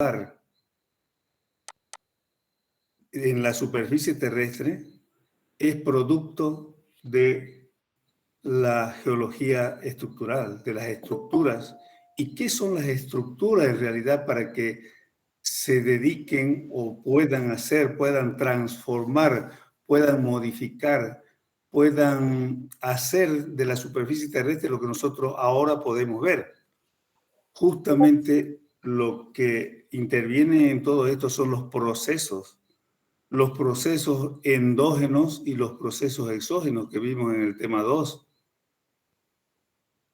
en la superficie terrestre es producto de la geología estructural, de las estructuras. ¿Y qué son las estructuras en realidad para que se dediquen o puedan hacer, puedan transformar, puedan modificar, puedan hacer de la superficie terrestre lo que nosotros ahora podemos ver? Justamente lo que interviene en todo esto son los procesos endógenos y los procesos exógenos que vimos en el tema 2.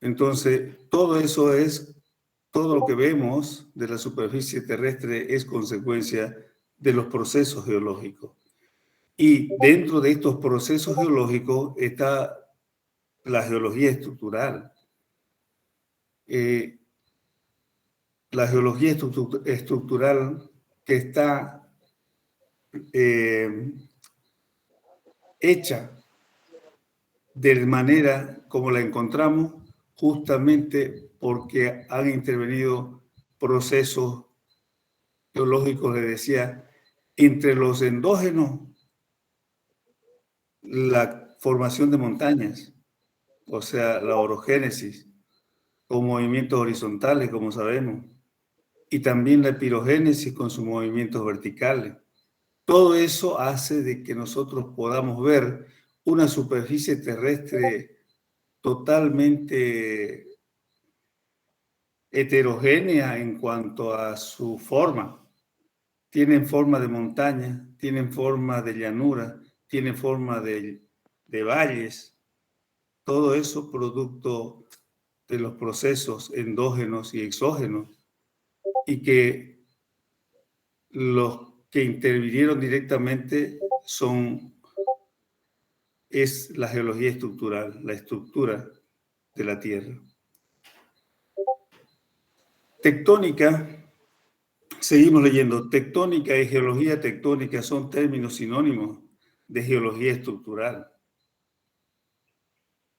Entonces, todo lo que vemos de la superficie terrestre es consecuencia de los procesos geológicos. Y dentro de estos procesos geológicos está la geología estructural. La geología estructural que está hecha de manera como la encontramos, justamente porque han intervenido procesos geológicos, les decía, entre los endógenos, la formación de montañas, o sea, la orogénesis, con movimientos horizontales, como sabemos, y también la epirogénesis con sus movimientos verticales. Todo eso hace de que nosotros podamos ver una superficie terrestre totalmente heterogénea en cuanto a su forma. Tienen forma de montaña, tienen forma de llanura, tienen forma de valles. Todo eso producto de los procesos endógenos y exógenos, y que los que intervinieron directamente es la geología estructural, la estructura de la Tierra. Tectónica, seguimos leyendo. Tectónica y geología tectónica son términos sinónimos de geología estructural.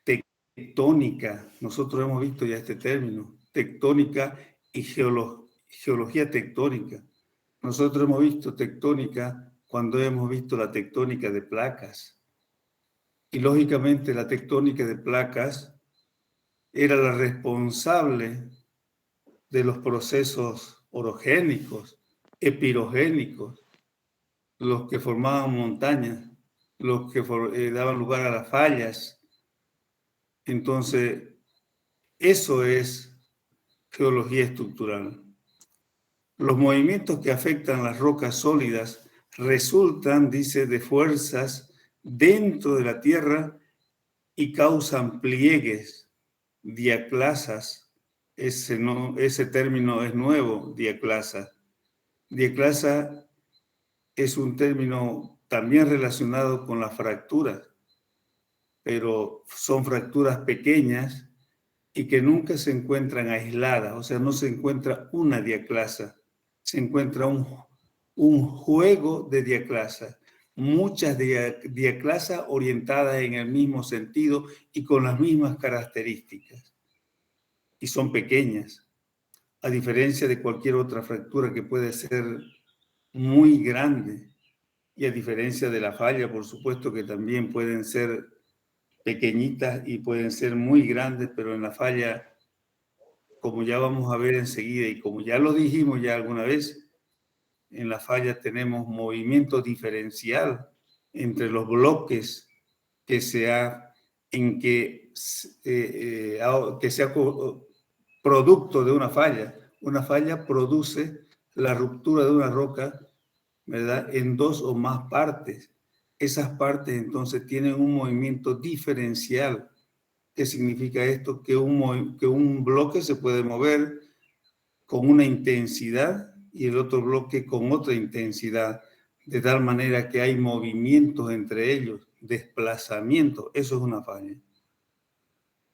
Tectónica, nosotros hemos visto ya este término, tectónica y geología tectónica. Nosotros hemos visto tectónica cuando hemos visto la tectónica de placas. Y lógicamente la tectónica de placas era la responsable de los procesos orogénicos, epirogénicos, los que formaban montañas, los que daban lugar a las fallas. Entonces, eso es geología estructural. Los movimientos que afectan las rocas sólidas resultan, dice, de fuerzas dentro de la Tierra y causan pliegues, diaclasas. Ese término es nuevo, diaclasa. Diaclasa es un término también relacionado con las fracturas, pero son fracturas pequeñas y que nunca se encuentran aisladas, o sea, no se encuentra una diaclasa, se encuentra un juego de diaclasas, muchas diaclasas orientadas en el mismo sentido y con las mismas características, y son pequeñas, a diferencia de cualquier otra fractura que puede ser muy grande, y a diferencia de la falla, por supuesto, que también pueden ser pequeñitas y pueden ser muy grandes, pero en la falla, como ya vamos a ver enseguida y como ya lo dijimos ya alguna vez, en la falla tenemos movimiento diferencial entre los bloques que sea producto de una falla. Una falla produce la ruptura de una roca, ¿verdad?, en dos o más partes. Esas partes entonces tienen un movimiento diferencial. ¿Qué significa esto? Que un bloque se puede mover con una intensidad y el otro bloque con otra intensidad, de tal manera que hay movimientos entre ellos, desplazamiento. Eso es una falla.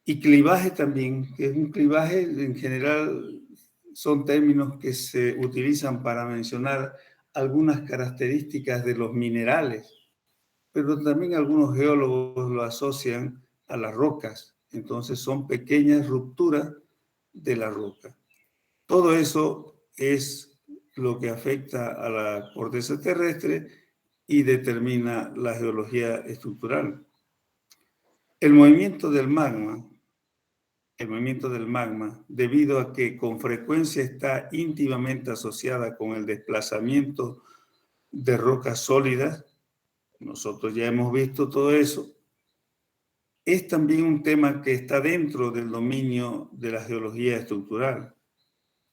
Y clivaje también, que es un clivaje en general, son términos que se utilizan para mencionar algunas características de los minerales, pero también algunos geólogos lo asocian a las rocas. Entonces son pequeñas rupturas de la roca. Todo eso es lo que afecta a la corteza terrestre y determina la geología estructural. El movimiento del magma, debido a que con frecuencia está íntimamente asociada con el desplazamiento de rocas sólidas, nosotros ya hemos visto todo eso, es también un tema que está dentro del dominio de la geología estructural,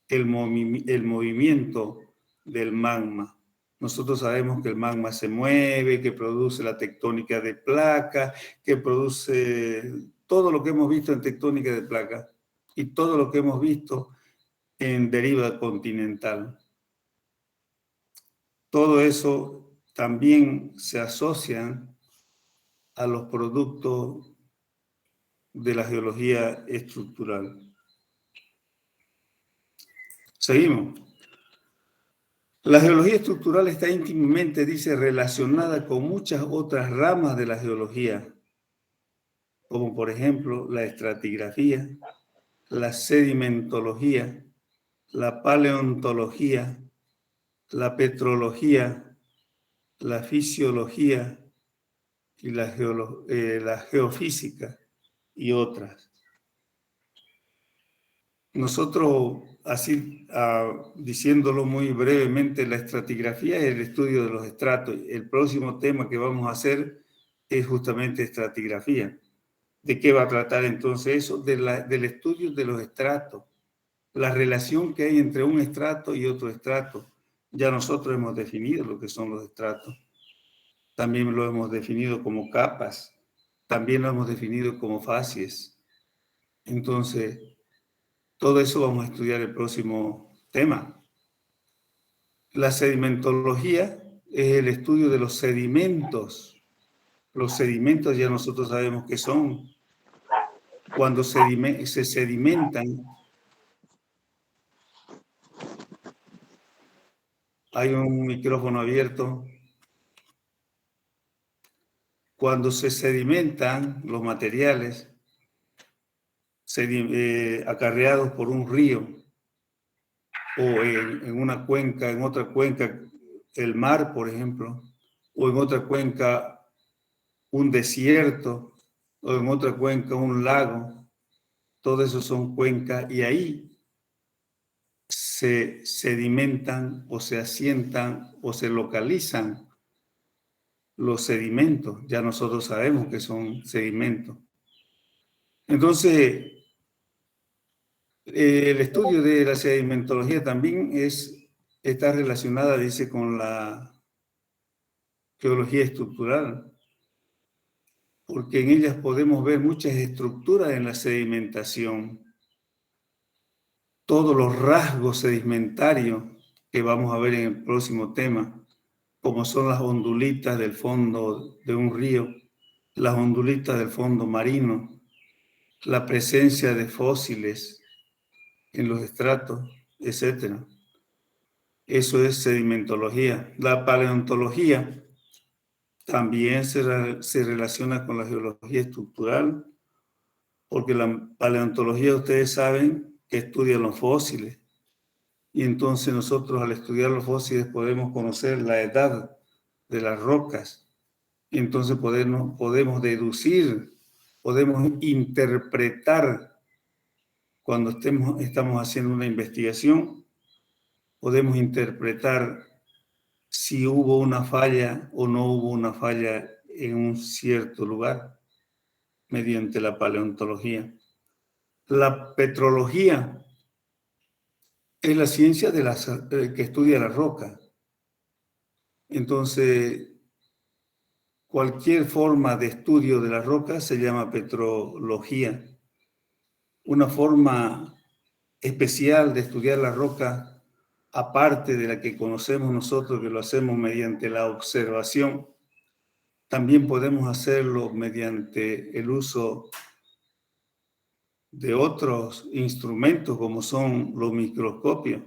el movimiento del magma. Nosotros sabemos que el magma se mueve, que produce la tectónica de placas, que produce todo lo que hemos visto en tectónica de placas y todo lo que hemos visto en deriva continental. Todo eso también se asocia a los productos de la geología estructural. Seguimos. La geología estructural está íntimamente, dice, relacionada con muchas otras ramas de la geología, como por ejemplo la estratigrafía, la sedimentología, la paleontología, la petrología, la fisiología y la geofísica y otras. Nosotros, así diciéndolo muy brevemente, la estratigrafía es el estudio de los estratos. El próximo tema que vamos a hacer es justamente estratigrafía. ¿De qué va a tratar entonces eso? Del estudio de los estratos, la relación que hay entre un estrato y otro estrato. Ya nosotros hemos definido lo que son los estratos. También lo hemos definido como capas. También lo hemos definido como facies. Entonces, todo eso vamos a estudiar el próximo tema. La sedimentología es el estudio de los sedimentos. Los sedimentos ya nosotros sabemos qué son. Cuando se sedimentan, hay un micrófono abierto. Cuando se sedimentan los materiales acarreados por un río o en una cuenca, en otra cuenca, el mar, por ejemplo, o en otra cuenca, un desierto, o en otra cuenca, un lago, todo eso son cuencas y ahí se sedimentan o se asientan o se localizan los sedimentos. Ya nosotros sabemos que son sedimentos. Entonces, el estudio de la sedimentología también está relacionada, dice, con la geología estructural, porque en ellas podemos ver muchas estructuras en la sedimentación, todos los rasgos sedimentarios que vamos a ver en el próximo tema, como son las ondulitas del fondo de un río, las ondulitas del fondo marino, la presencia de fósiles en los estratos, etc. Eso es sedimentología. La paleontología también se relaciona con la geología estructural, porque la paleontología, ustedes saben, que estudia los fósiles. Y entonces nosotros al estudiar los fósiles podemos conocer la edad de las rocas. Y entonces podemos deducir, podemos interpretar cuando estamos haciendo una investigación, podemos interpretar si hubo una falla o no hubo una falla en un cierto lugar mediante la paleontología. La petrología es la ciencia que estudia la roca. Entonces, cualquier forma de estudio de la roca se llama petrología. Una forma especial de estudiar la roca, aparte de la que conocemos nosotros, que lo hacemos mediante la observación, también podemos hacerlo mediante el uso de otros instrumentos como son los microscopios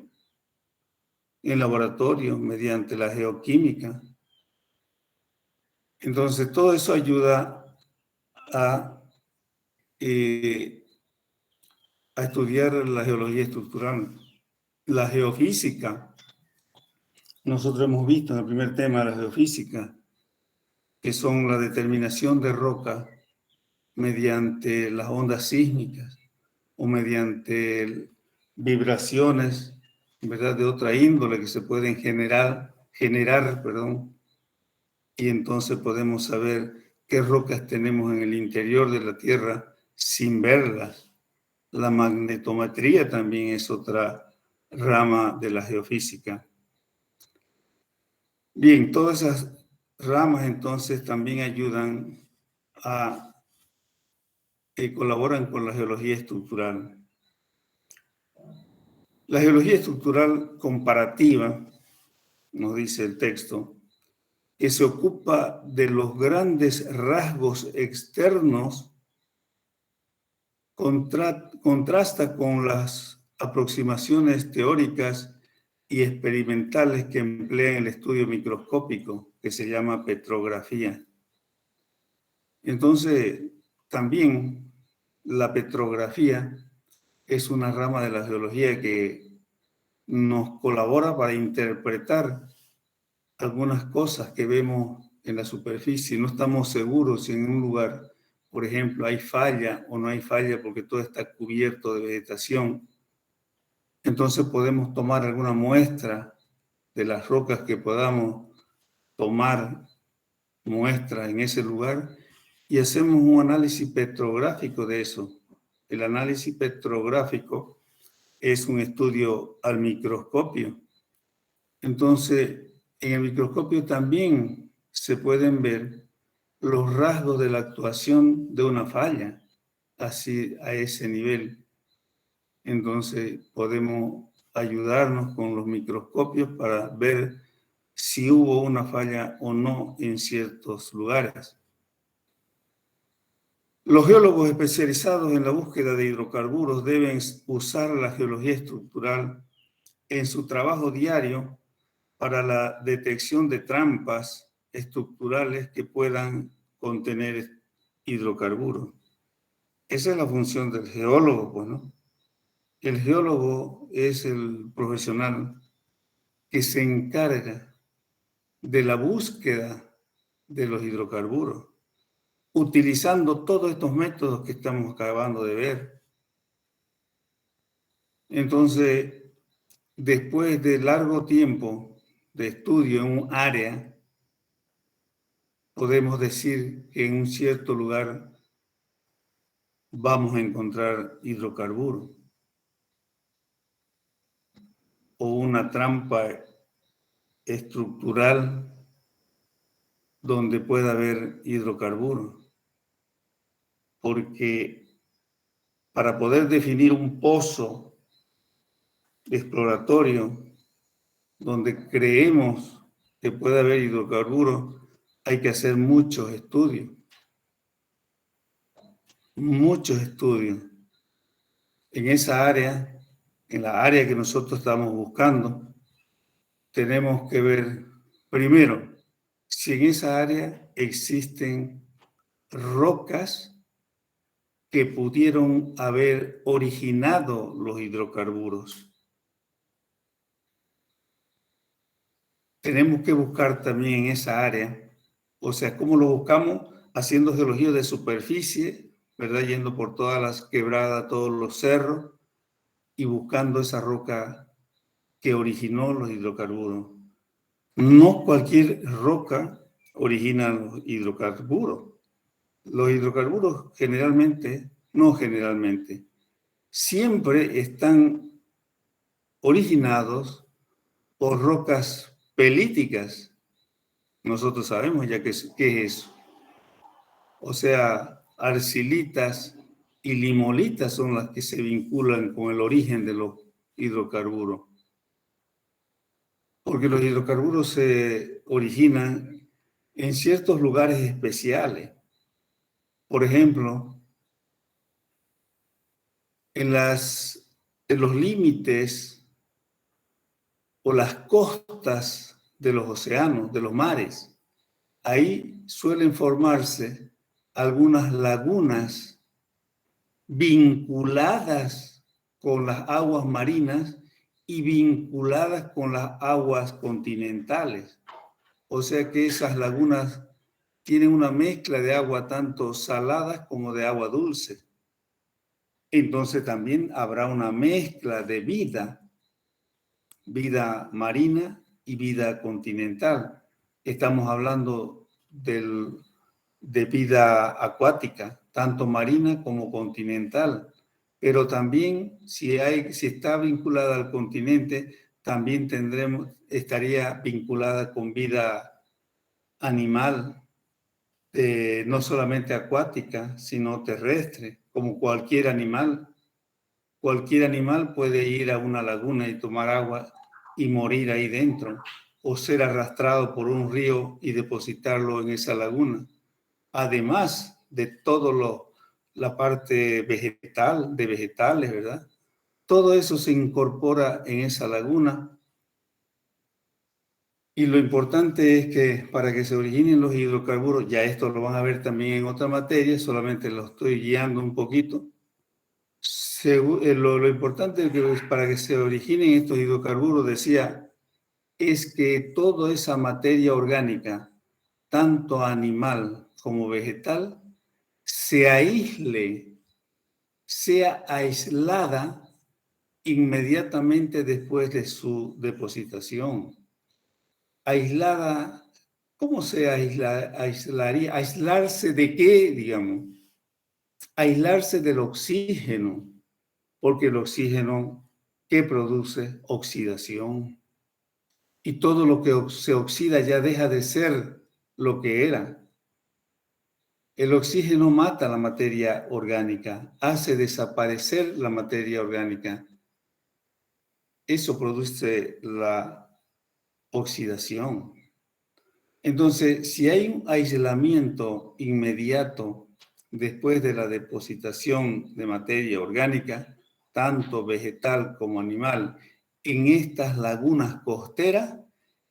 en laboratorio, mediante la geoquímica. Entonces, todo eso ayuda a estudiar la geología estructural. La geofísica nosotros hemos visto en el primer tema de la geofísica, que son la determinación de roca mediante las ondas sísmicas o mediante vibraciones, ¿verdad?, de otra índole que se pueden generar, perdón, y entonces podemos saber qué rocas tenemos en el interior de la Tierra sin verlas. La magnetometría también es otra rama de la geofísica. Bien, todas esas ramas entonces también ayudan a colaboran con la geología estructural. La geología estructural comparativa, nos dice el texto, que se ocupa de los grandes rasgos externos, contrasta con las aproximaciones teóricas y experimentales que emplean el estudio microscópico, que se llama petrografía. Entonces, también la petrografía es una rama de la geología que nos colabora para interpretar algunas cosas que vemos en la superficie. No estamos seguros si en un lugar, por ejemplo, hay falla o no hay falla porque todo está cubierto de vegetación. Entonces podemos tomar alguna muestra de las rocas que podamos tomar muestra en ese lugar y hacemos un análisis petrográfico de eso. El análisis petrográfico es un estudio al microscopio. Entonces, en el microscopio también se pueden ver los rasgos de la actuación de una falla, así a ese nivel. Entonces, podemos ayudarnos con los microscopios para ver si hubo una falla o no en ciertos lugares. Los geólogos especializados en la búsqueda de hidrocarburos deben usar la geología estructural en su trabajo diario para la detección de trampas estructurales que puedan contener hidrocarburos. Esa es la función del geólogo, pues, ¿no? El geólogo es el profesional que se encarga de la búsqueda de los hidrocarburos, utilizando todos estos métodos que estamos acabando de ver. Entonces, después de largo tiempo de estudio en un área, podemos decir que en un cierto lugar vamos a encontrar hidrocarburos o una trampa estructural donde pueda haber hidrocarburos. Porque para poder definir un pozo exploratorio donde creemos que puede haber hidrocarburos, hay que hacer muchos estudios. Muchos estudios. En esa área, en la área que nosotros estamos buscando, tenemos que ver primero si en esa área existen rocas que pudieron haber originado los hidrocarburos. Tenemos que buscar también en esa área, o sea, ¿cómo lo buscamos? Haciendo geología de superficie, ¿verdad? Yendo por todas las quebradas, todos los cerros y buscando esa roca que originó los hidrocarburos. No cualquier roca origina los hidrocarburos. Los hidrocarburos no generalmente, siempre están originados por rocas pelíticas. Nosotros sabemos ya qué es eso. O sea, arcilitas y limolitas son las que se vinculan con el origen de los hidrocarburos. Porque los hidrocarburos se originan en ciertos lugares especiales. Por ejemplo, en los límites o las costas de los océanos, de los mares. Ahí suelen formarse algunas lagunas vinculadas con las aguas marinas y vinculadas con las aguas continentales. O sea que esas lagunas tienen una mezcla de agua tanto salada como de agua dulce. Entonces también habrá una mezcla de vida marina y vida continental. Estamos hablando de vida acuática, tanto marina como continental. Pero también, si está vinculada al continente, también estaría vinculada con vida animal, no solamente acuática, sino terrestre, como cualquier animal. Cualquier animal puede ir a una laguna y tomar agua y morir ahí dentro, o ser arrastrado por un río y depositarlo en esa laguna. Además de la parte vegetal, de vegetales, ¿verdad? Todo eso se incorpora en esa laguna. Y lo importante es que para que se originen los hidrocarburos, ya esto lo van a ver también en otra materia, solamente lo estoy guiando un poquito. Lo importante para que se originen estos hidrocarburos, decía, es que toda esa materia orgánica, tanto animal como vegetal, se aísle, sea aislada inmediatamente después de su depositación. Aislada, ¿cómo se aislaría? ¿Aislarse de qué, digamos? Aislarse del oxígeno, porque el oxígeno, ¿qué produce? Oxidación. Y todo lo que se oxida ya deja de ser lo que era. El oxígeno mata la materia orgánica, hace desaparecer la materia orgánica. Eso produce la oxidación. Entonces, si hay un aislamiento inmediato después de la depositación de materia orgánica, tanto vegetal como animal, en estas lagunas costeras,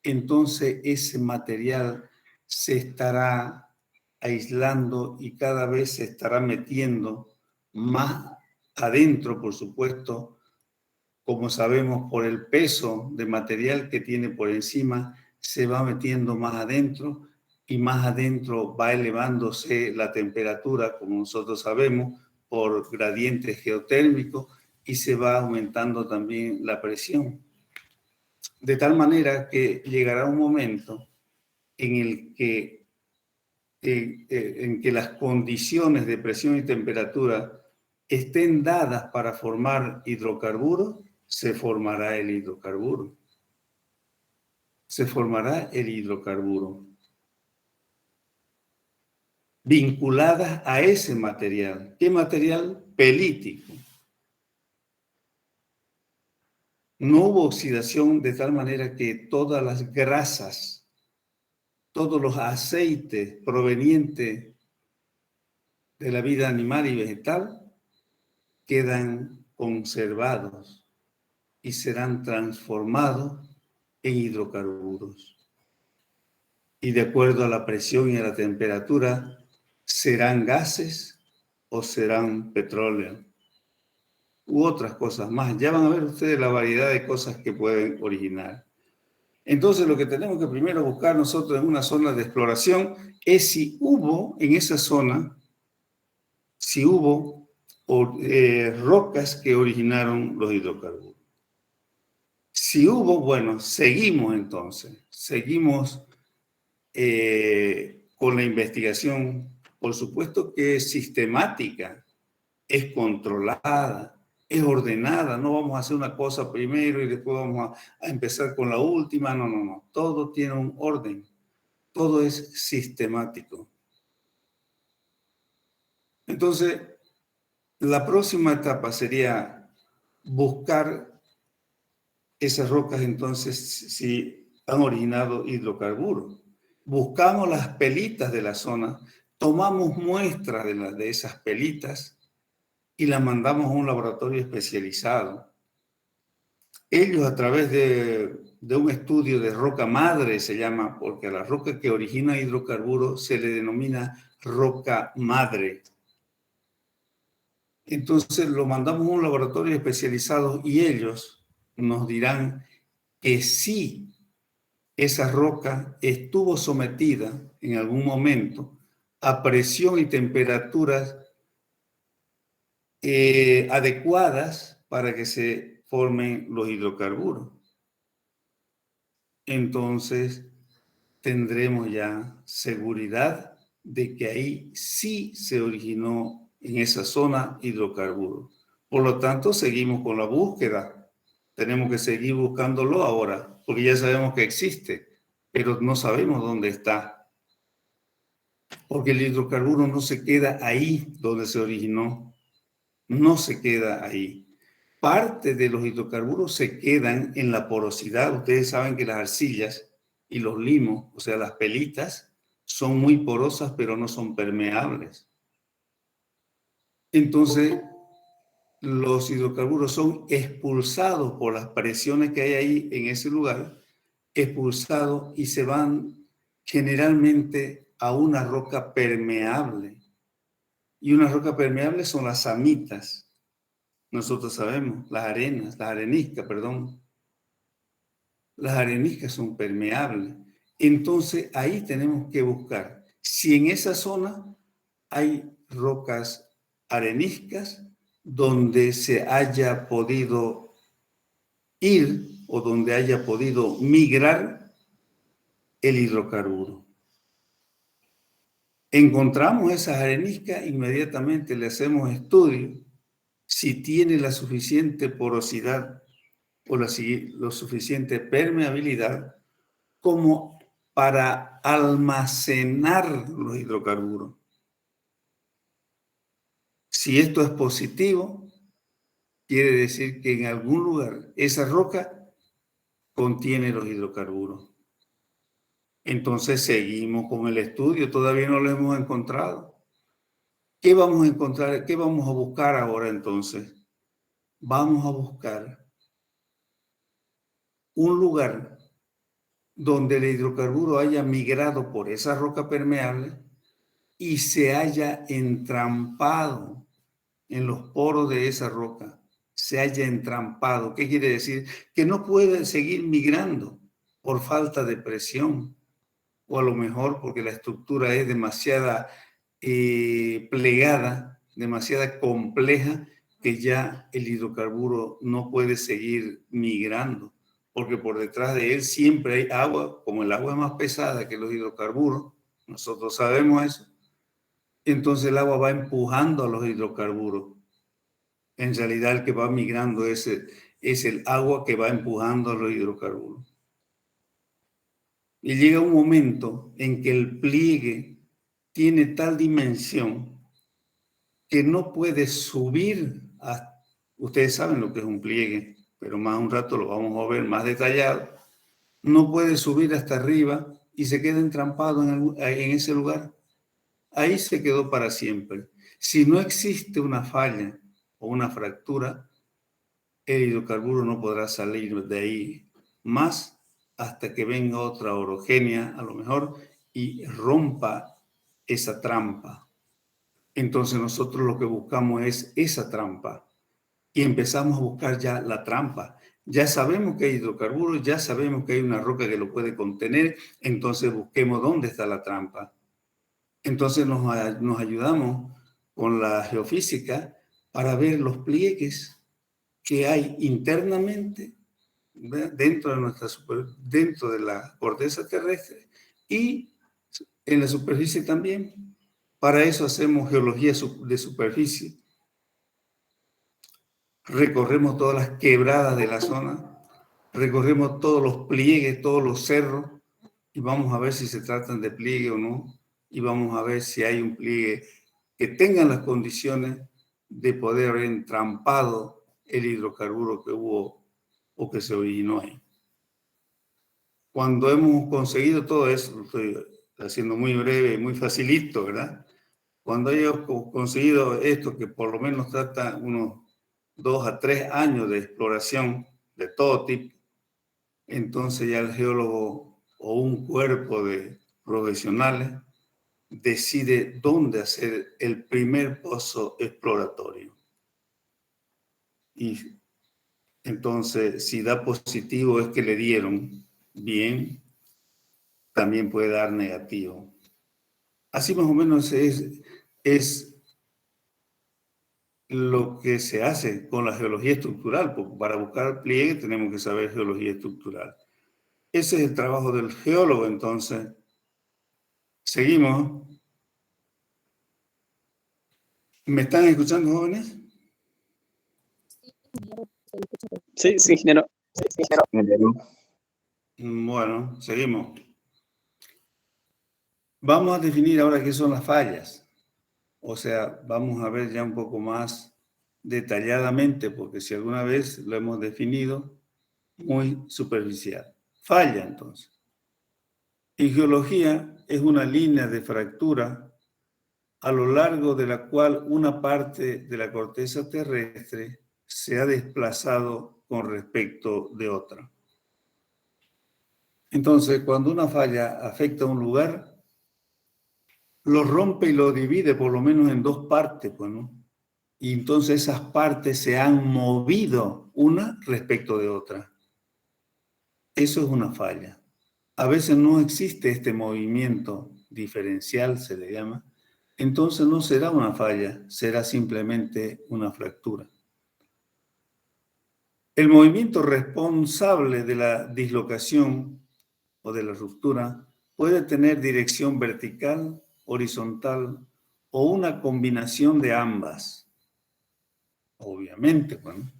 entonces ese material se estará aislando y cada vez se estará metiendo más adentro, por supuesto, como sabemos, por el peso de material que tiene por encima, se va metiendo más adentro y más adentro va elevándose la temperatura, como nosotros sabemos, por gradientes geotérmicos y se va aumentando también la presión. De tal manera que llegará un momento en el que, en que las condiciones de presión y temperatura estén dadas para formar hidrocarburos, se formará el hidrocarburo. Se formará el hidrocarburo. Vinculadas a ese material. ¿Qué material? Pelítico. No hubo oxidación de tal manera que todas las grasas, todos los aceites provenientes de la vida animal y vegetal quedan conservados y serán transformados en hidrocarburos. Y de acuerdo a la presión y a la temperatura, serán gases o serán petróleo u otras cosas más. Ya van a ver ustedes la variedad de cosas que pueden originar. Entonces, lo que tenemos que primero buscar nosotros en una zona de exploración es si hubo en esa zona, si hubo rocas que originaron los hidrocarburos. Si hubo, bueno, seguimos entonces, seguimos con la investigación, por supuesto que es sistemática, es controlada, es ordenada. No vamos a hacer una cosa primero y después vamos a empezar con la última. No, no, no. Todo tiene un orden. Todo es sistemático. Entonces, la próxima etapa sería buscar esas rocas, entonces, si han originado hidrocarburos. Buscamos las pelitas de la zona, tomamos muestras de esas pelitas y las mandamos a un laboratorio especializado. Ellos, a través de un estudio de roca madre, se llama, porque a la roca que origina hidrocarburos se le denomina roca madre. Entonces lo mandamos a un laboratorio especializado y ellos nos dirán que sí, esa roca estuvo sometida en algún momento a presión y temperaturas adecuadas para que se formen los hidrocarburos. Entonces tendremos ya seguridad de que ahí sí se originó en esa zona hidrocarburos. Por lo tanto, seguimos con la búsqueda. Tenemos que seguir buscándolo ahora, porque ya sabemos que existe, pero no sabemos dónde está. Porque el hidrocarburo no se queda ahí donde se originó, no se queda ahí. Parte de los hidrocarburos se quedan en la porosidad. Ustedes saben que las arcillas y los limos, o sea, las pelitas, son muy porosas, pero no son permeables. Entonces, los hidrocarburos son expulsados por las presiones que hay ahí en ese lugar, expulsados y se van generalmente a una roca permeable. Y una roca permeable son las samitas. Nosotros sabemos, las areniscas, perdón. Las areniscas son permeables. Entonces, ahí tenemos que buscar si en esa zona hay rocas areniscas donde se haya podido ir o donde haya podido migrar el hidrocarburo. Encontramos esas areniscas, inmediatamente le hacemos estudio si tiene la suficiente porosidad o la suficiente permeabilidad como para almacenar los hidrocarburos. Si esto es positivo, quiere decir que en algún lugar esa roca contiene los hidrocarburos. Entonces seguimos con el estudio, todavía no lo hemos encontrado. ¿Qué vamos a encontrar? ¿Qué vamos a buscar ahora entonces? Vamos a buscar un lugar donde el hidrocarburo haya migrado por esa roca permeable y se haya entrampado en los poros de esa roca, se haya entrampado. ¿Qué quiere decir? Que no puede seguir migrando por falta de presión, o a lo mejor porque la estructura es demasiada plegada, demasiada compleja, que ya el hidrocarburo no puede seguir migrando, porque por detrás de él siempre hay agua, como el agua es más pesada que los hidrocarburos, nosotros sabemos eso, entonces el agua va empujando a los hidrocarburos. En realidad el que va migrando es el agua que va empujando a los hidrocarburos. Y llega un momento en que el pliegue tiene tal dimensión que no puede subir ustedes saben lo que es un pliegue, pero más un rato lo vamos a ver más detallado. No puede subir hasta arriba y se queda entrampado en ese lugar. Ahí se quedó para siempre. Si no existe una falla o una fractura, el hidrocarburo no podrá salir de ahí más hasta que venga otra orogenia, a lo mejor, y rompa esa trampa. Entonces nosotros lo que buscamos es esa trampa y empezamos a buscar ya la trampa. Ya sabemos que hay hidrocarburos, ya sabemos que hay una roca que lo puede contener, entonces busquemos dónde está la trampa. Entonces nos ayudamos con la geofísica para ver los pliegues que hay internamente dentro de la corteza terrestre y en la superficie también. Para eso hacemos geología de superficie. Recorremos todas las quebradas de la zona, recorremos todos los pliegues, todos los cerros y vamos a ver si se tratan de pliegue o no. Y vamos a ver si hay un pliegue que tenga las condiciones de poder haber entrampado el hidrocarburo que hubo o que se originó ahí. Cuando hemos conseguido todo eso, lo estoy haciendo muy breve, muy facilito, ¿verdad? Cuando hayamos conseguido esto, que por lo menos trata unos 2 a 3 años de exploración de todo tipo, entonces ya el geólogo o un cuerpo de profesionales decide dónde hacer el primer pozo exploratorio. Y Entonces, si da positivo es que le dieron bien, también puede dar negativo. Así más o menos es lo que se hace con la geología estructural, porque para buscar pliegue tenemos que saber geología estructural. Ese es el trabajo del geólogo, entonces. Seguimos. ¿Me están escuchando, jóvenes? Sí, sí, ingeniero. Bueno, seguimos. Vamos a definir ahora qué son las fallas. O sea, vamos a ver ya un poco más detalladamente, porque si alguna vez lo hemos definido, muy superficial. Falla, entonces. En geología es una línea de fractura a lo largo de la cual una parte de la corteza terrestre se ha desplazado con respecto de otra. Entonces, cuando una falla afecta a un lugar, lo rompe y lo divide por lo menos en dos partes, pues, ¿no? Y entonces esas partes se han movido una respecto de otra. Eso es una falla. A veces no existe este movimiento diferencial, se le llama. Entonces no será una falla, será simplemente una fractura. El movimiento responsable de la dislocación o de la ruptura puede tener dirección vertical, horizontal o una combinación de ambas. Obviamente, bueno,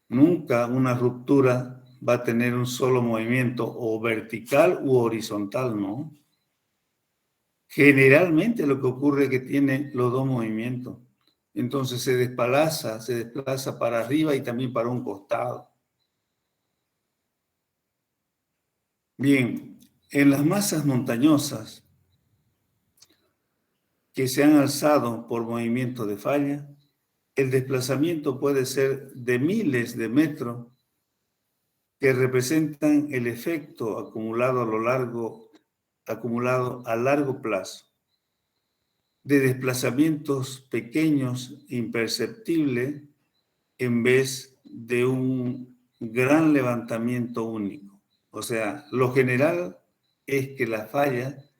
nunca una ruptura va a tener un solo movimiento o vertical u horizontal, ¿no? Generalmente lo que ocurre es que tiene los dos movimientos. Entonces se desplaza para arriba y también para un costado. Bien, en las masas montañosas que se han alzado por movimiento de falla, el desplazamiento puede ser de miles de metros que representan el efecto acumulado a largo plazo de desplazamientos pequeños e imperceptibles en vez de un gran levantamiento único. O sea, lo general es que las fallas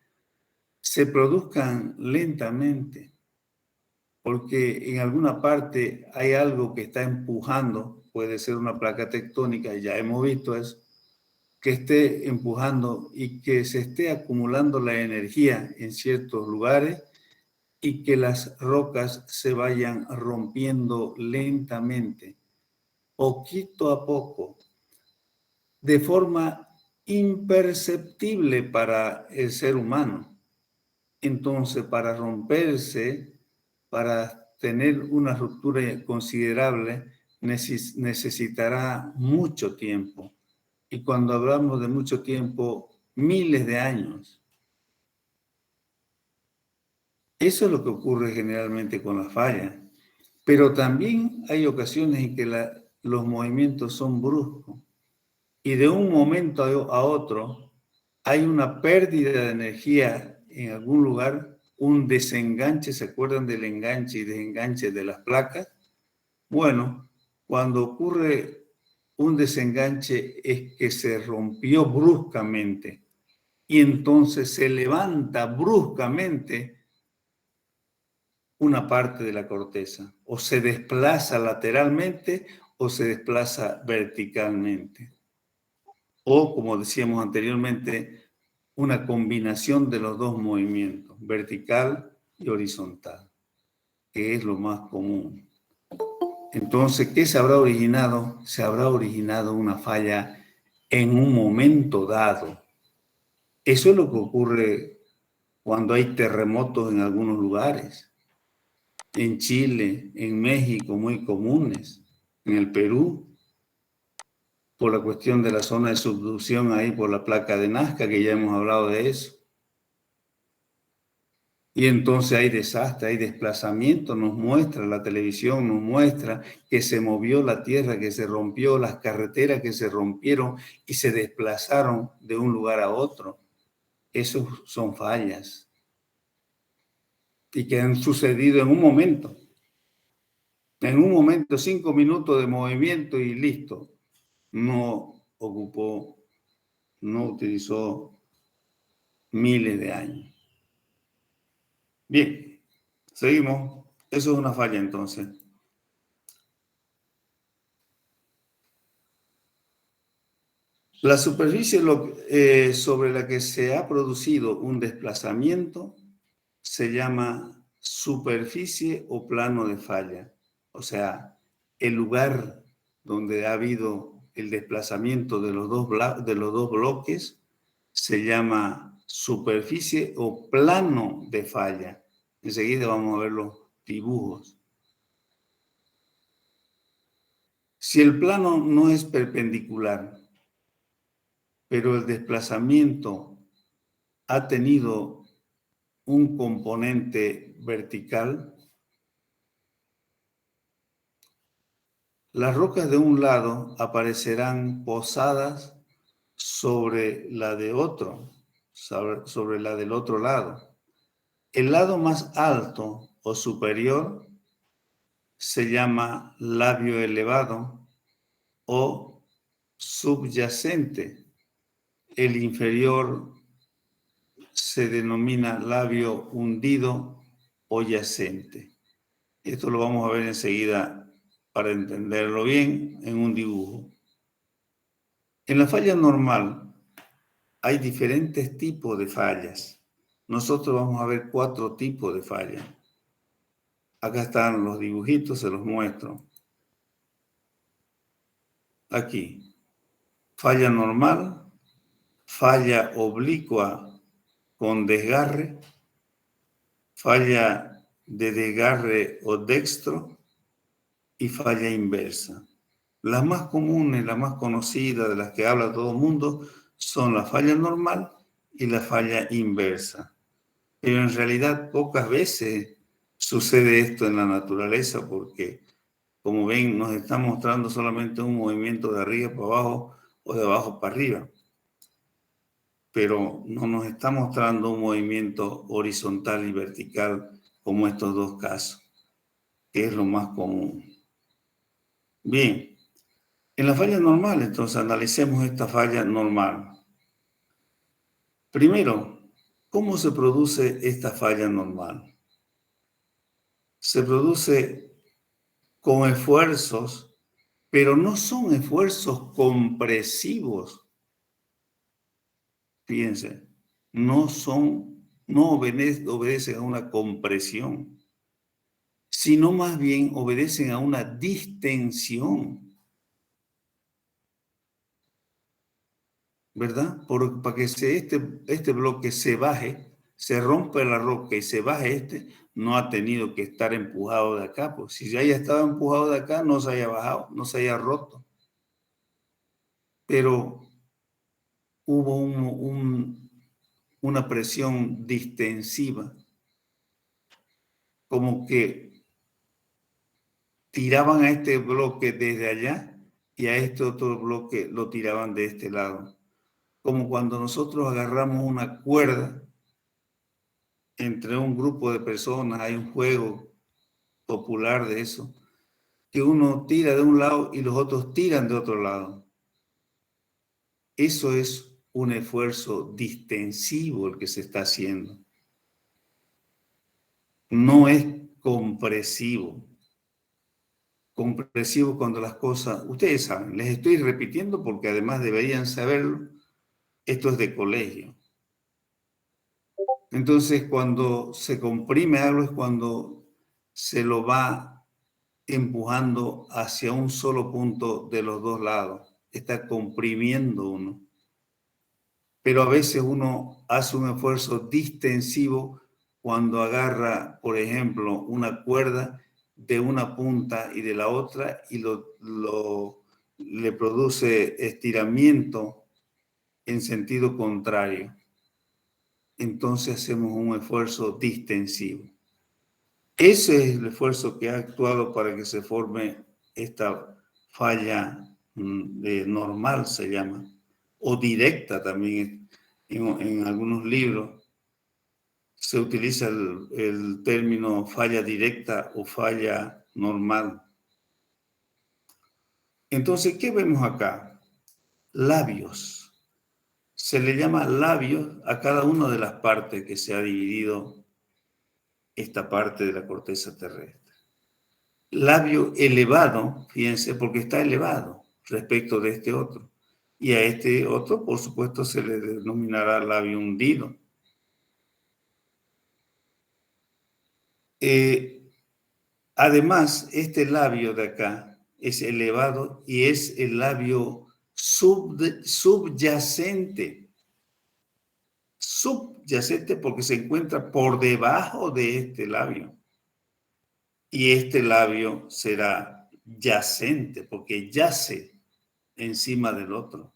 se produzcan lentamente, porque en alguna parte hay algo que está empujando, puede ser una placa tectónica, ya hemos visto eso, que esté empujando y que se esté acumulando la energía en ciertos lugares y que las rocas se vayan rompiendo lentamente, poquito a poco, de forma imperceptible para el ser humano. Entonces, para romperse, para tener una ruptura considerable, necesitará mucho tiempo. Y cuando hablamos de mucho tiempo, miles de años. Eso es lo que ocurre generalmente con la falla. Pero también hay ocasiones en que los movimientos son bruscos. Y de un momento a otro hay una pérdida de energía en algún lugar, un desenganche, ¿se acuerdan del enganche y desenganche de las placas? Bueno, cuando ocurre un desenganche es que se rompió bruscamente y entonces se levanta bruscamente una parte de la corteza, o se desplaza lateralmente o se desplaza verticalmente. O, como decíamos anteriormente, una combinación de los dos movimientos, vertical y horizontal, que es lo más común. Entonces, ¿qué se habrá originado? Se habrá originado una falla en un momento dado. Eso es lo que ocurre cuando hay terremotos en algunos lugares. En Chile, en México, muy comunes. En el Perú, por la cuestión de la zona de subducción ahí por la placa de Nazca, que ya hemos hablado de eso. Y entonces hay desastre, hay desplazamiento, nos muestra la televisión, nos muestra que se movió la tierra, que se rompió, las carreteras que se rompieron y se desplazaron de un lugar a otro. Esos son fallas y que han sucedido en un momento. En un momento, 5 minutos de movimiento y listo. No utilizó miles de años. Bien, seguimos. Eso es una falla entonces. La superficie sobre la que se ha producido un desplazamiento se llama superficie o plano de falla. O sea, el lugar donde ha habido el desplazamiento de los dos bloques se llama superficie o plano de falla. Enseguida vamos a ver los dibujos. Si el plano no es perpendicular, pero el desplazamiento ha tenido un componente vertical, las rocas de un lado aparecerán posadas sobre la de otro, sobre la del otro lado. El lado más alto o superior se llama labio elevado o subyacente. El inferior se denomina labio hundido o yacente. Esto lo vamos a ver enseguida para entenderlo bien en un dibujo. En la falla normal hay diferentes tipos de fallas. Nosotros vamos a ver 4 tipos de fallas. Acá están los dibujitos, se los muestro. Aquí, falla normal, falla oblicua con desgarre, falla de desgarre o dextro y falla inversa. Las más comunes, las más conocidas, de las que habla todo el mundo, son la falla normal y la falla inversa. Pero en realidad pocas veces sucede esto en la naturaleza porque, como ven, nos está mostrando solamente un movimiento de arriba para abajo o de abajo para arriba. Pero no nos está mostrando un movimiento horizontal y vertical como estos dos casos, que es lo más común. Bien, en la falla normal, entonces analicemos esta falla normal. Primero, ¿cómo se produce esta falla normal? Se produce con esfuerzos, pero no son esfuerzos compresivos. Fíjense, no obedecen a una compresión, sino más bien obedecen a una distensión. ¿Verdad? Para que este bloque se baje, se rompe la roca y se baje no ha tenido que estar empujado de acá, pues si ya haya estado empujado de acá, no se haya bajado, no se haya roto. Pero hubo una presión distensiva, como que tiraban a este bloque desde allá y a este otro bloque lo tiraban de este lado. Como cuando nosotros agarramos una cuerda entre un grupo de personas, hay un juego popular de eso, que uno tira de un lado y los otros tiran de otro lado. Eso es un esfuerzo distensivo el que se está haciendo. No es compresivo. Compresivo cuando las cosas, ustedes saben, les estoy repitiendo porque además deberían saberlo, esto es de colegio. Entonces, cuando se comprime algo es cuando se lo va empujando hacia un solo punto de los dos lados. Está comprimiendo uno. Pero a veces uno hace un esfuerzo distensivo cuando agarra, por ejemplo, una cuerda de una punta y de la otra y le produce estiramiento en sentido contrario. Entonces hacemos un esfuerzo distensivo. Ese es el esfuerzo que ha actuado para que se forme esta falla normal, se llama, o directa también. En algunos libros se utiliza el término falla directa o falla normal. Entonces, ¿qué vemos acá? Labios. Se le llama labios a cada una de las partes que se ha dividido esta parte de la corteza terrestre. Labio elevado, fíjense, porque está elevado respecto de este otro. Y a este otro, por supuesto, se le denominará labio hundido. Además, este labio de acá es elevado y es el labio subyacente. Subyacente porque se encuentra por debajo de este labio. Y este labio será yacente porque yace encima del otro.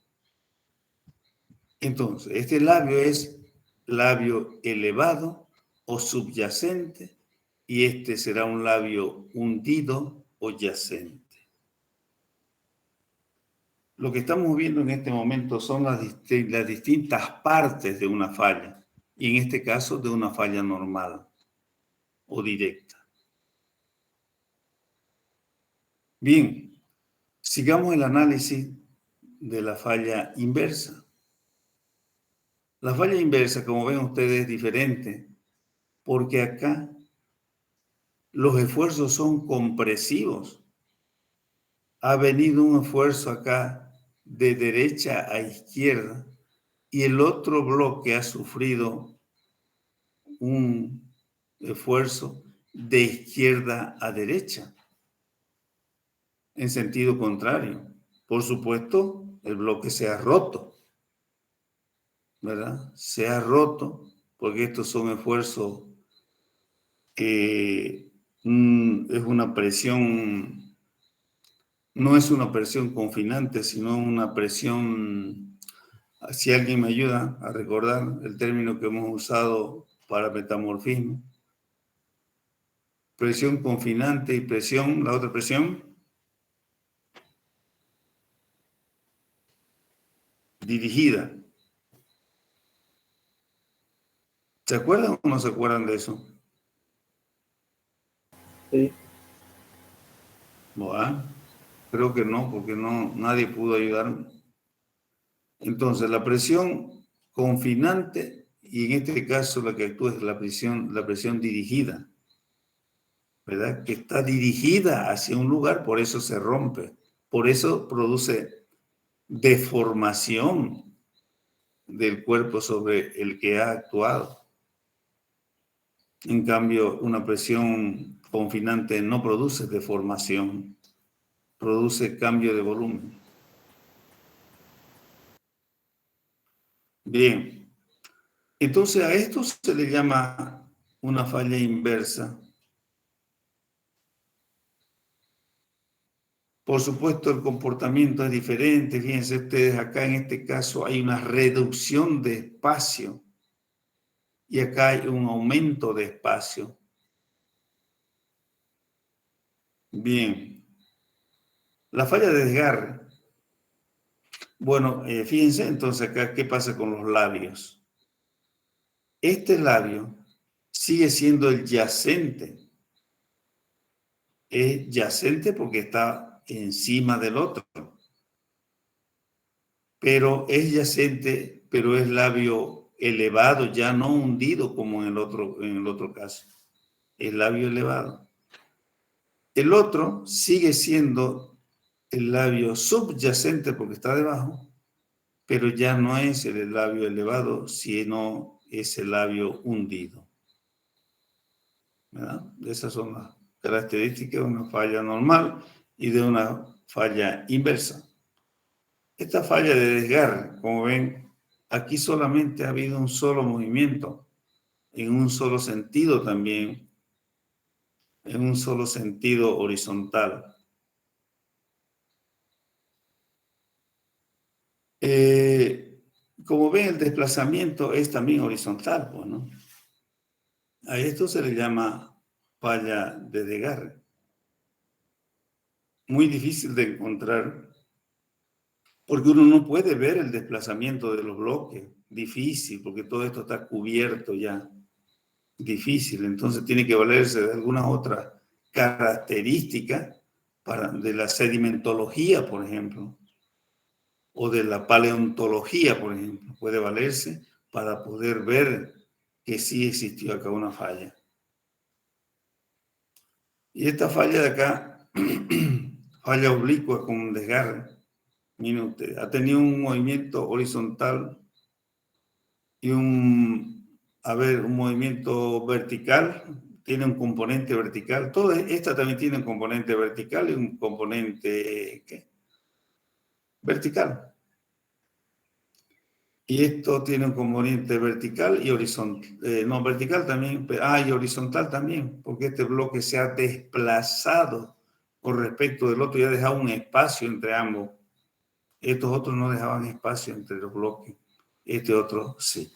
Entonces, este labio es labio elevado o subyacente y este será un labio hundido o yacente. Lo que estamos viendo en este momento son las distintas partes de una falla, y en este caso de una falla normal o directa. Bien, sigamos el análisis de la falla inversa. La falla inversa, como ven ustedes, es diferente, porque acá los esfuerzos son compresivos. Ha venido un esfuerzo acá de derecha a izquierda y el otro bloque ha sufrido un esfuerzo de izquierda a derecha, en sentido contrario. Por supuesto, el bloque se ha roto, ¿verdad? Se ha roto porque estos son esfuerzos que es una presión, no es una presión confinante, sino una presión, si alguien me ayuda a recordar el término que hemos usado para metamorfismo. Presión confinante y presión, la otra presión dirigida. ¿Se acuerdan o no se acuerdan de eso? Sí. Bueno, creo que no, porque nadie pudo ayudarme. Entonces, la presión confinante, y en este caso la que actúa es la presión dirigida, ¿verdad? Que está dirigida hacia un lugar, por eso se rompe. Por eso produce deformación del cuerpo sobre el que ha actuado. En cambio, una presión confinante no produce deformación, produce cambio de volumen. Bien, entonces a esto se le llama una falla inversa. Por supuesto, el comportamiento es diferente. Fíjense ustedes, acá en este caso hay una reducción de espacio y acá hay un aumento de espacio. Bien, la falla de desgarre. Bueno, fíjense entonces acá qué pasa con los labios. Este labio sigue siendo el yacente. Es yacente porque está encima del otro. Pero es yacente, pero es labio elevado, ya no hundido como en el otro caso. Es labio elevado. El otro sigue siendo el labio subyacente porque está debajo, pero ya no es el labio elevado, sino es el labio hundido. ¿Verdad? Esas son las características de una falla normal y de una falla inversa. Esta falla de desgarre, como ven, aquí solamente ha habido un solo movimiento, en un solo sentido también, en un solo sentido horizontal. Como ven, el desplazamiento es también horizontal, pues, ¿no? A esto se le llama falla de desgarre. Muy difícil de encontrar, porque uno no puede ver el desplazamiento de los bloques. Difícil, porque todo esto está cubierto ya. Difícil, entonces tiene que valerse de alguna otra característica de la sedimentología, por ejemplo, o de la paleontología, por ejemplo, puede valerse para poder ver que sí existió acá una falla. Y esta falla de acá, falla oblicua con un desgarre, miren ustedes, ha tenido un movimiento horizontal y un movimiento vertical, tiene un componente vertical. Toda esta también tiene un componente vertical y un componente vertical. Y esto tiene un componente vertical y horizontal. No, vertical también, y horizontal también, porque este bloque se ha desplazado con respecto del otro y ha dejado un espacio entre ambos. Estos otros no dejaban espacio entre los bloques. Este otro sí.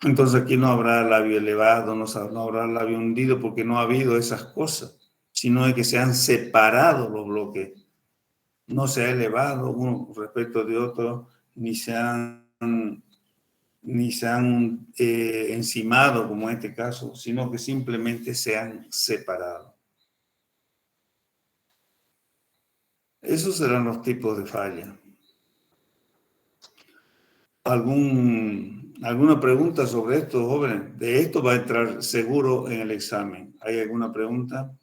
Entonces aquí no habrá labio elevado, no habrá labio hundido, porque no ha habido esas cosas, sino de que se han separado los bloques. No se ha elevado uno respecto de otro, ni se han encimado, como en este caso, sino que simplemente se han separado. Esos serán los tipos de falla. ¿Alguna pregunta sobre esto, jóvenes? De esto va a entrar seguro en el examen. ¿Hay alguna pregunta?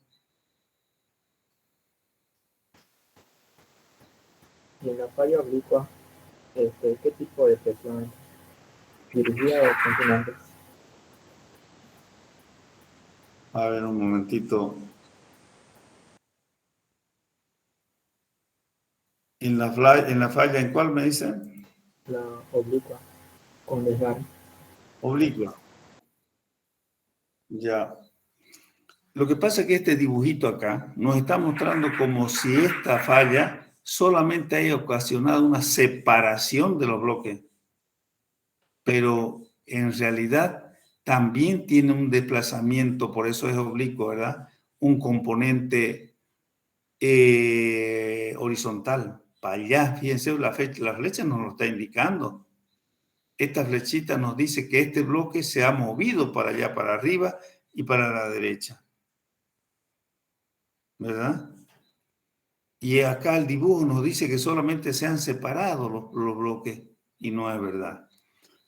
Y en la falla oblicua, ¿qué tipo de presión es? ¿Dirigida o confinante? A ver, un momentito. ¿En la falla en cuál me dicen? La oblicua, con desgarre. Oblicua. Ya. Lo que pasa es que este dibujito acá nos está mostrando como si esta falla solamente haya ocasionado una separación de los bloques, pero en realidad también tiene un desplazamiento, por eso es oblicuo, ¿verdad? Un componente horizontal. Para allá, fíjense, la flecha nos lo está indicando. Esta flechita nos dice que este bloque se ha movido para allá, para arriba y para la derecha. ¿Verdad? Y acá el dibujo nos dice que solamente se han separado los bloques y no es verdad.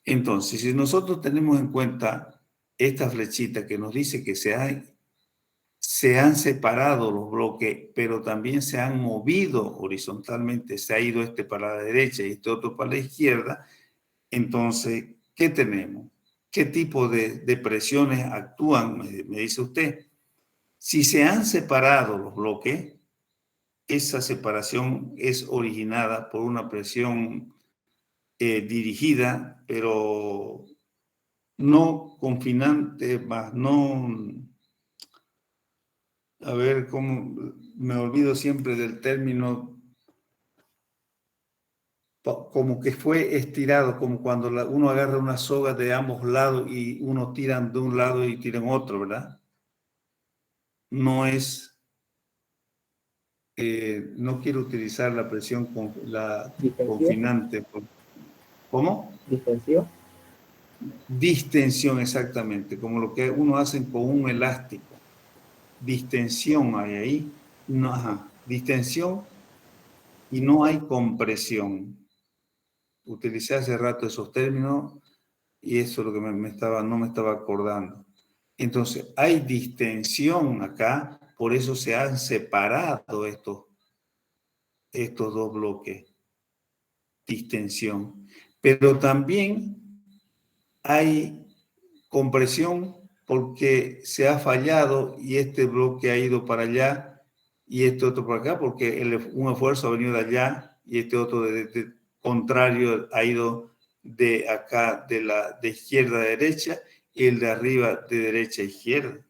Entonces, si nosotros tenemos en cuenta esta flechita que nos dice que se han separado los bloques, pero también se han movido horizontalmente, se ha ido este para la derecha y este otro para la izquierda, entonces, ¿qué tenemos? ¿Qué tipo de presiones actúan? Me dice usted. Si se han separado los bloques, esa separación es originada por una presión dirigida, pero no confinante, más no, a ver cómo, me olvido siempre del término, como que fue estirado, como cuando uno agarra una soga de ambos lados y uno tiran de un lado y tiran otro, ¿verdad? No es, no quiero utilizar la presión confinante. ¿Cómo? ¿Distensión? Distensión, exactamente, como lo que uno hace con un elástico. Distensión hay ahí, no, distensión y no hay compresión. Utilicé hace rato esos términos y eso es lo que no me estaba acordando. Entonces, hay distensión acá, por eso se han separado estos dos bloques. Distensión. Pero también hay compresión porque se ha fallado y este bloque ha ido para allá y este otro para acá porque un esfuerzo ha venido de allá y este otro contrario ha ido de acá de izquierda a derecha y el de arriba de derecha a izquierda.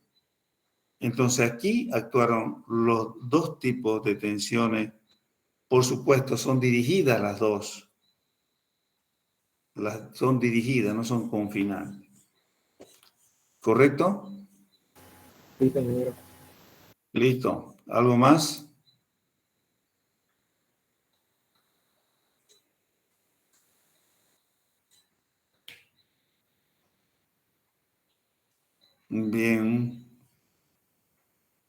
Entonces aquí actuaron los dos tipos de tensiones. Por supuesto, son dirigidas las dos. Son dirigidas, no son confinadas. ¿Correcto? Sí, señor. Listo. ¿Algo más? Bien.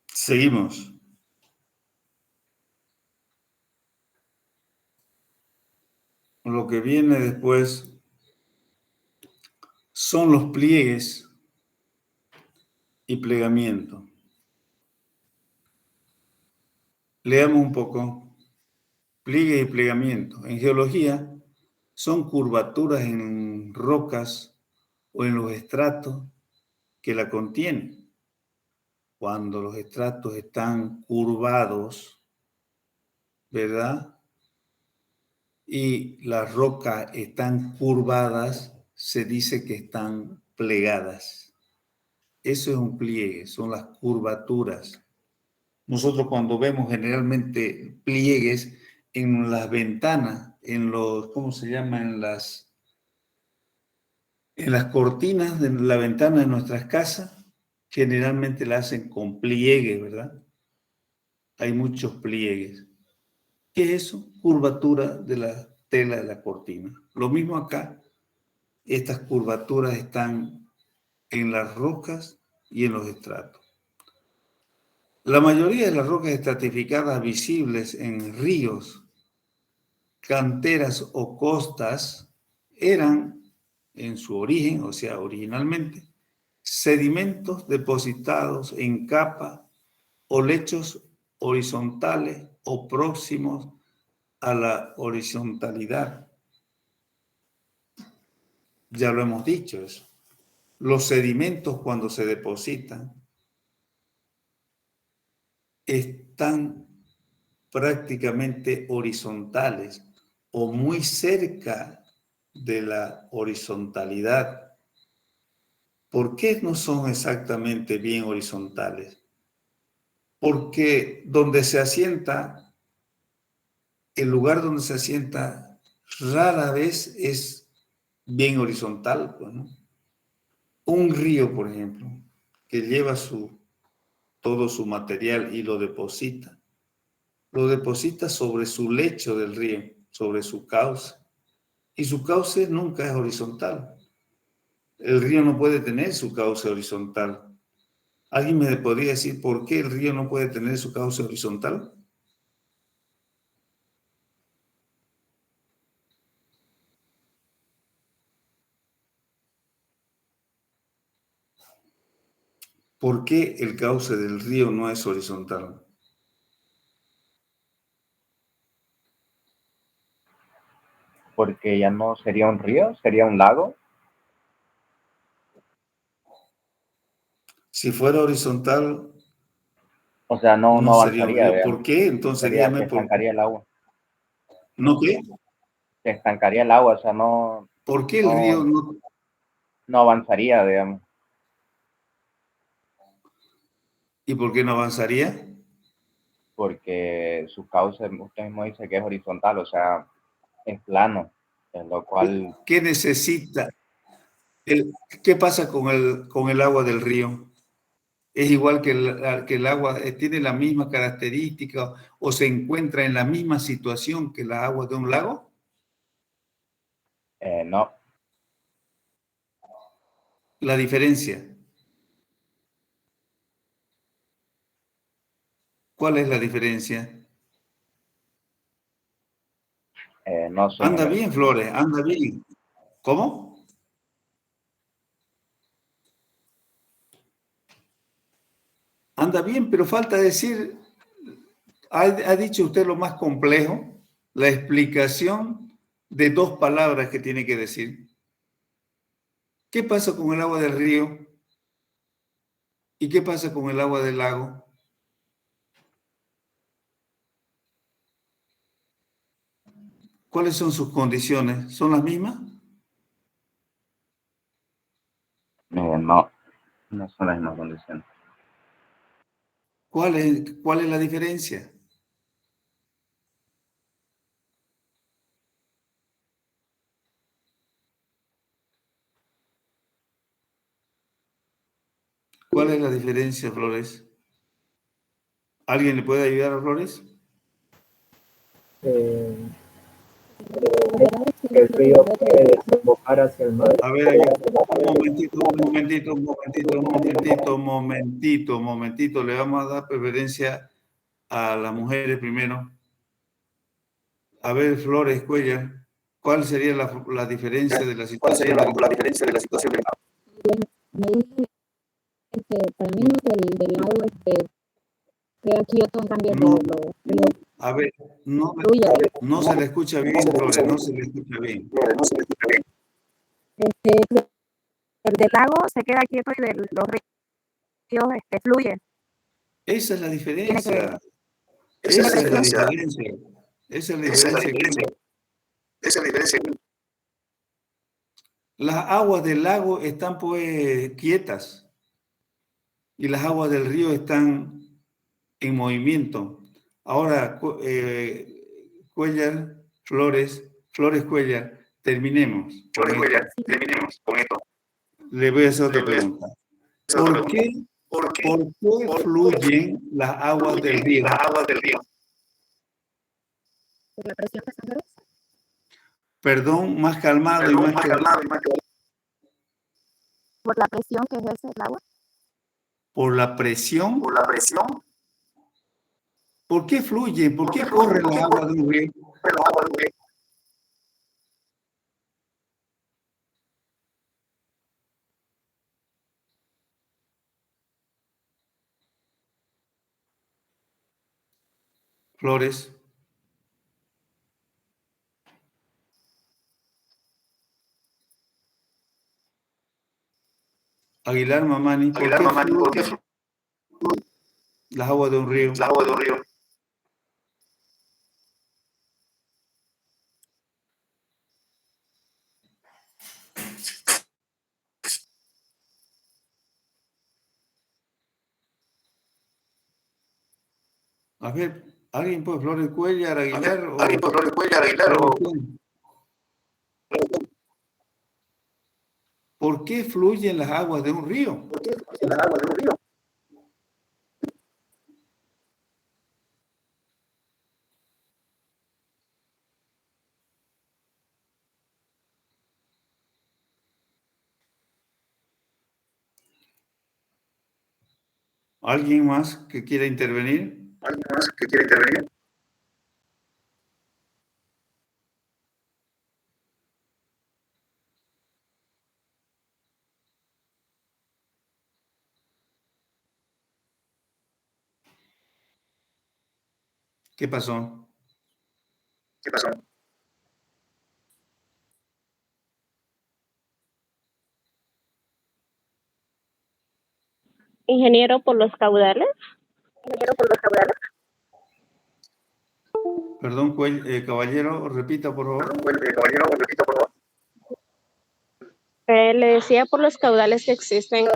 Seguimos. lo que viene después son los pliegues y plegamiento. Leamos un poco. Pliegue y plegamiento. En geología son curvaturas en rocas o en los estratos que la contienen. Cuando los estratos están curvados, ¿verdad? Y las rocas están curvadas, se dice que están plegadas. Eso es un pliegue, son las curvaturas. Nosotros cuando vemos generalmente pliegues en las ventanas, en los, ¿cómo se llama? En las cortinas de la ventana de nuestras casas, generalmente la hacen con pliegues, ¿verdad? Hay muchos pliegues. ¿Qué es eso? Curvatura de la tela de la cortina. Lo mismo acá. Estas curvaturas están en las rocas y en los estratos. La mayoría de las rocas estratificadas visibles en ríos, canteras o costas eran, en su origen, o sea, originalmente, sedimentos depositados en capa o lechos horizontales o próximos a la horizontalidad. Ya lo hemos dicho eso. Los sedimentos cuando se depositan están prácticamente horizontales o muy cerca de la horizontalidad. ¿Por qué no son exactamente bien horizontales? Porque donde se asienta, el lugar donde se asienta rara vez es bien horizontal, pues, ¿no? Un río, por ejemplo, que lleva todo su material y lo deposita sobre su lecho del río, sobre su cauce. Y su cauce nunca es horizontal. El río no puede tener su cauce horizontal. ¿Alguien me podría decir por qué el río no puede tener su cauce horizontal? ¿Por qué el cauce del río no es horizontal? Porque ya no sería un río, sería un lago. Si fuera horizontal, O sea, no no sería un avanzaría, río. digamos. ¿Por qué? Entonces Se dígame por qué. estancaría el agua. ¿No qué? Se estancaría el agua, o sea, no, ¿Por qué el río no, no? no avanzaría, digamos. ¿Y por qué no avanzaría? Porque su cauce, usted mismo dice que es horizontal, o sea, es plano, en lo cual ¿Qué necesita? ¿Qué pasa con el agua del río? ¿Es igual que el agua, tiene la misma característica o se encuentra en la misma situación que las aguas de un lago? no, La diferencia. ¿Cuál es la diferencia? no sé. Anda bien, Flores, anda bien. ¿Cómo? Anda bien, pero falta decir, ha dicho usted lo más complejo, la explicación de dos palabras que tiene que decir. ¿Qué pasa con el agua del río? ¿Y qué pasa con el agua del lago? ¿Cuáles son sus condiciones? ¿Son las mismas? No, no son las mismas condiciones. ¿Cuál es la diferencia? ¿Cuál es la diferencia, Flores? ¿Alguien le puede ayudar a Flores? El río puede desembocar hacia el mar. A ver, un momentito. Le vamos a dar preferencia a las mujeres primero. A ver, Flores Cuellar, ¿Cuál sería la diferencia de la ¿Cuál sería situación? la diferencia de la situación del agua? Me dije, para mí del lago, crea Kioto, en cambio No. de los ríos A ver, no fluye. se le escucha bien, Flores, no se le escucha bien. No se le escucha bien. El del lago se queda quieto y de los ríos fluye. Esa es la diferencia. Esa Esa es la diferencia. diferencia. Esa es la Esa es la diferencia. diferencia. Esa es la diferencia. Las aguas del lago están pues quietas y las aguas del río están en movimiento. Ahora, Cuellar, Flores Cuellar, terminemos. Flores Cuellar, terminemos con esto. Le voy a hacer otra pregunta. ¿Por qué fluyen las aguas del río? Las aguas del río. Por la presión que están dando. Perdón, más calmado y más calmado y más claro. Por la presión que ejerce el agua. por la presión. Por la presión. ¿Por qué fluyen? ¿Por qué corren las aguas de un río? Las aguas del río. Flores. Aguilar Mamani, ¿por qué fluyen las aguas de un río? Las aguas de un río. A ver, ¿alguien puede Flores Cuellar, Aguilar? ¿Alguien puede Flores Cuellar, Aguilar? ¿Por qué fluyen las aguas de un río? ¿Por qué fluyen las aguas de un río? ¿Alguien más que quiera intervenir? ¿Alguien más que quiera intervenir? ¿Qué pasó? ¿Qué pasó? Ingeniero, por los caudales. Perdón, caballero, repita, por favor. Caballero, repita, por favor. Le decía por los caudales que existen, ya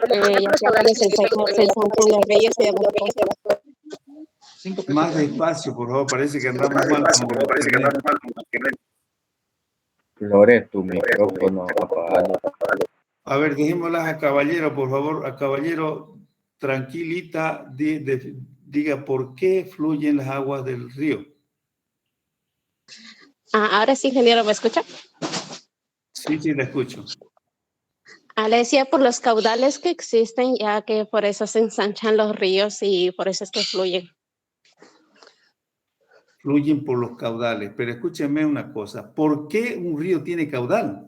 sea cuando se encuentran los ríos y demás cosas. Más despacio, por favor, parece que andamos mal. Parece que andamos mal con internet. Flores, tu micrófono apagado. A ver, dejémoslas a caballero, por favor. A caballero, tranquilita, diga por qué fluyen las aguas del río. Ahora sí, ingeniero, ¿me escucha? Sí, la escucho. Le decía por los caudales que existen, ya que por eso se ensanchan los ríos y por eso es que fluyen. Fluyen por los caudales, pero escúcheme una cosa. ¿Por qué un río tiene caudal?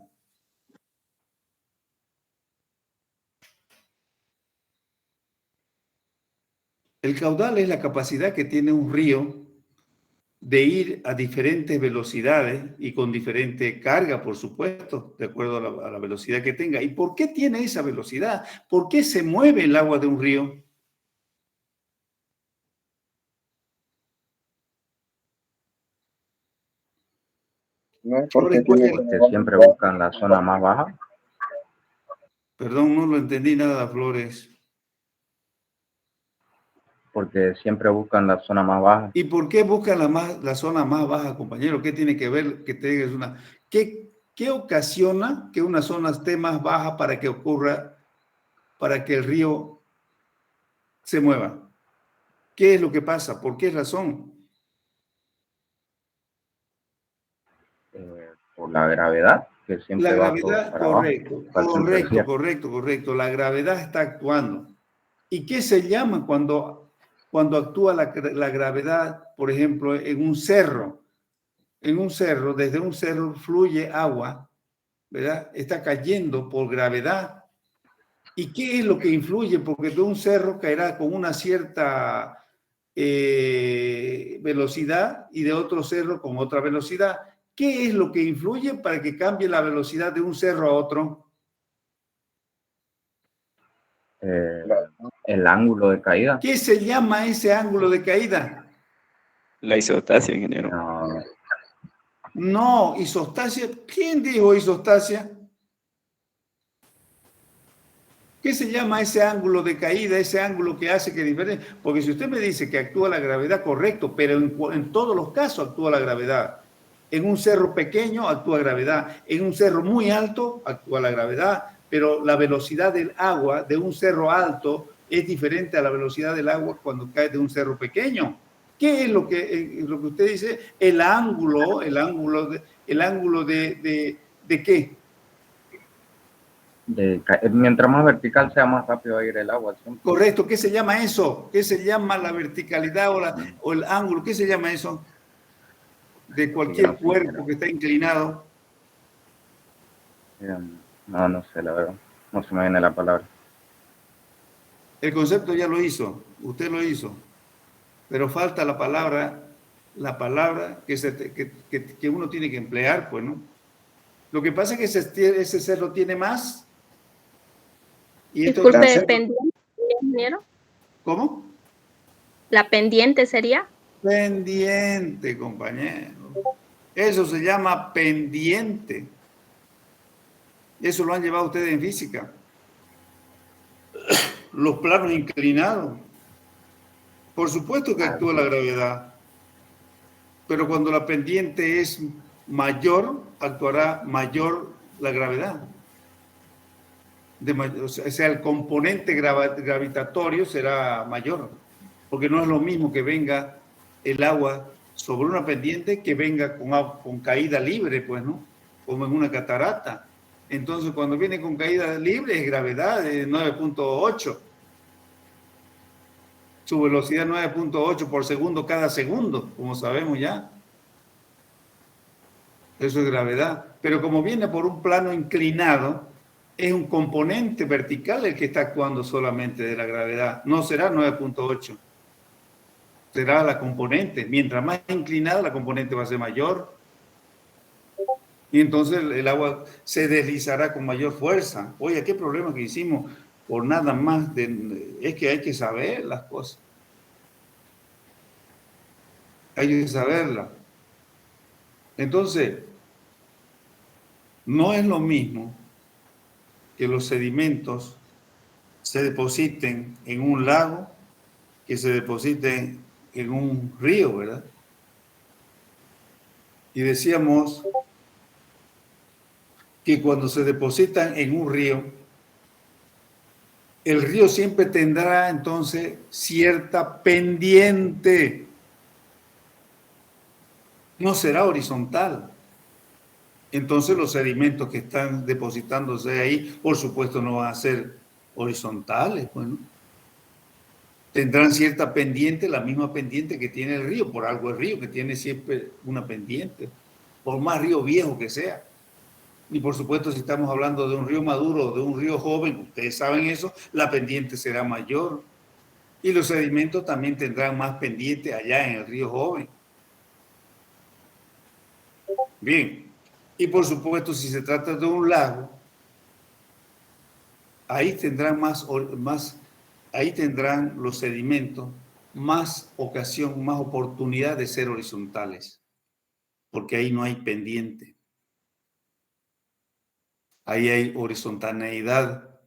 El caudal es la capacidad que tiene un río de ir a diferentes velocidades y con diferente carga, por supuesto, de acuerdo a la velocidad que tenga. ¿Y por qué tiene esa velocidad? ¿Por qué se mueve el agua de un río? Porque siempre buscan la zona más baja. Perdón, no lo entendí nada, Flores. Porque siempre buscan la zona más baja. ¿Y por qué buscan la zona más baja, compañero? ¿Qué tiene que ver que tengas ¿Qué ocasiona que una zona esté más baja para que ocurra, para que el río se mueva? ¿Qué es lo que pasa? ¿Por qué razón? Por la gravedad, que siempre La va gravedad, para correcto, abajo. correcto. La gravedad está actuando. ¿Y qué se llama cuando actúa la gravedad, por ejemplo, en un cerro? en un cerro, desde un cerro fluye agua, ¿verdad? Está cayendo por gravedad. ¿Y qué es lo que influye? Porque de un cerro caerá con una cierta velocidad y de otro cerro con otra velocidad. ¿Qué es lo que influye para que cambie la velocidad de un cerro a otro? El ángulo de caída. ¿Qué se llama ese ángulo de caída? La isostasia, ingeniero. No, No, isostasia. ¿Quién dijo isostasia? ¿Qué se llama ese ángulo de caída, ese ángulo que hace que diferente? Porque si usted me dice que actúa la gravedad, correcto, pero en todos los casos actúa la gravedad. En un cerro pequeño actúa gravedad, en un cerro muy alto actúa la gravedad, pero la velocidad del agua de un cerro alto es diferente a la velocidad del agua cuando cae de un cerro pequeño. ¿Qué es lo que usted dice? El ángulo de ¿qué? Mientras más vertical sea, más rápido va a ir el agua. Siempre. Correcto, ¿qué se llama eso? ¿Qué se llama la verticalidad o el ángulo? ¿Qué se llama eso? De cualquier cuerpo que está inclinado. No sé, la verdad. No se me viene la palabra. El concepto ya lo hizo, usted lo hizo, pero falta la palabra que uno tiene que emplear, pues, ¿no? Lo que pasa es que ese cerro tiene más. Y Disculpe, ¿pendiente, ingeniero? ¿Cómo? ¿La pendiente sería? Pendiente, compañero. Eso se llama pendiente. Eso lo han llevado ustedes en física. Los planos inclinados. Por supuesto que actúa la gravedad. Pero cuando la pendiente es mayor, actuará mayor la gravedad. O sea, el componente gravitatorio será mayor. Porque no es lo mismo que venga el agua sobre una pendiente que venga con caída libre, pues, ¿no? Como en una catarata. Entonces, cuando viene con caída libre, es gravedad de 9.8. Su velocidad 9.8 por segundo cada segundo, como sabemos ya. Eso es gravedad. Pero como viene por un plano inclinado, es un componente vertical el que está actuando solamente de la gravedad. No será 9.8. Será la componente. Mientras más inclinada, la componente va a ser mayor. Y entonces el agua se deslizará con mayor fuerza. Oye, qué problema que hicimos por nada más. Es que hay que saber las cosas. Hay que saberlas. Entonces, no es lo mismo que los sedimentos se depositen en un lago que se depositen en un río, ¿verdad? Y decíamos que cuando se depositan en un río, el río siempre tendrá entonces cierta pendiente. No será horizontal. Entonces los sedimentos que están depositándose ahí, por supuesto, no van a ser horizontales, bueno. Tendrán cierta pendiente, la misma pendiente que tiene el río, por algo el río que tiene siempre una pendiente, por más río viejo que sea. Y por supuesto, si estamos hablando de un río maduro o de un río joven, ustedes saben eso, la pendiente será mayor. Y los sedimentos también tendrán más pendiente allá en el río joven. Bien, y por supuesto, si se trata de un lago, ahí tendrán ahí tendrán los sedimentos más ocasión, más oportunidad de ser horizontales, porque ahí no hay pendiente. Ahí hay horizontalidad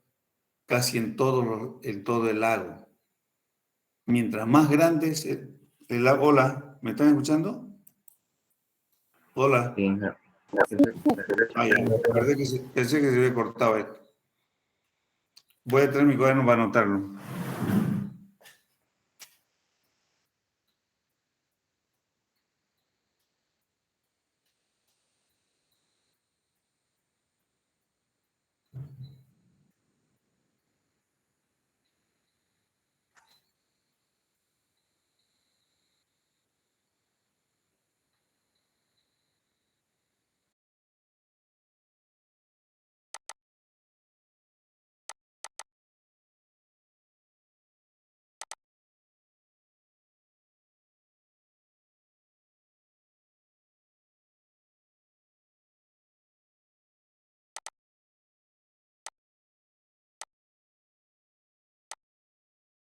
casi en todo el lago. Mientras más grande es el lago. Hola, ¿me están escuchando? Hola. Sí, Pensé que se había cortado esto. Voy a traer mi cuaderno para anotarlo.